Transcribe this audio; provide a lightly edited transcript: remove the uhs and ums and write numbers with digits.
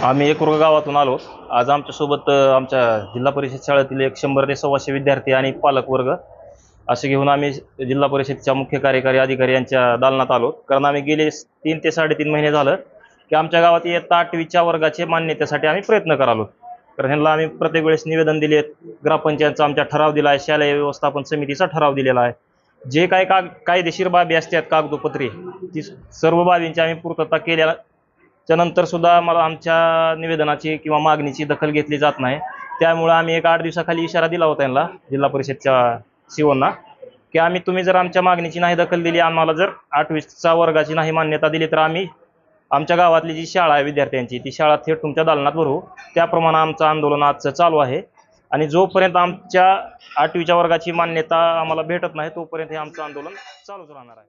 आम्ही एकूर्ग गावातून आलो। आज आमच्यासोबत आमच्या जिल्हा परिषद शाळेतील 100 ते 125 विद्यार्थी आणि पालक वर्ग असे घेऊन आम्ही जिल्हा परिषदेच्या मुख्य कार्यकारी अधिकारी यांच्या दालनात आलो। कारण आम्ही गेले 3 ते 3.5 महिने झालं की आमच्या गावात इयत्ता 8वीच्या वर्गाचे मान्यतेसाठी आम्ही प्रयत्न करालो। तर ह्यांना आम्ही प्रत्येक वेळेस निवेदन दिले, ग्रामपंचायतचा आमच्या ठराव दिला आहे, शालेय व्यवस्थापन समितीचा ठराव दिलेला आहे। जे काही कायदेशीर बाबी असतात कागदोपत्री ती सर्व बाबींची आम्ही पूर्तता केल्याच्या नंतर सुद्धा आम्हाला आमच्या निवेदनाची किंवा मागणीची दखल घेतली जात नाही। त्यामुळे आम्ही एक 8 दिवसाखाली इशारा दिला होता यांना, जिल्हा परिषदच्या सीओना, की तुम्ही जर आमच्या मागणीची नाही दखल दिली, आम्हाला जर 8वीच्या वर्गाची नाही मान्यता दिली तर आम्ही आमच्या गावातली जी शाळा आहे विद्यार्थ्यांची ती शाळा थेट तुमच्या दालनात भरवू। त्याप्रमाणे आमचं आंदोलन आजचं चालू आहे आणि जोपर्यंत आमच्या 8वीच्या वर्गाची मान्यता आम्हाला भेटत नाही तोपर्यंत हे आमचं आंदोलन चालूच राहणार आहे।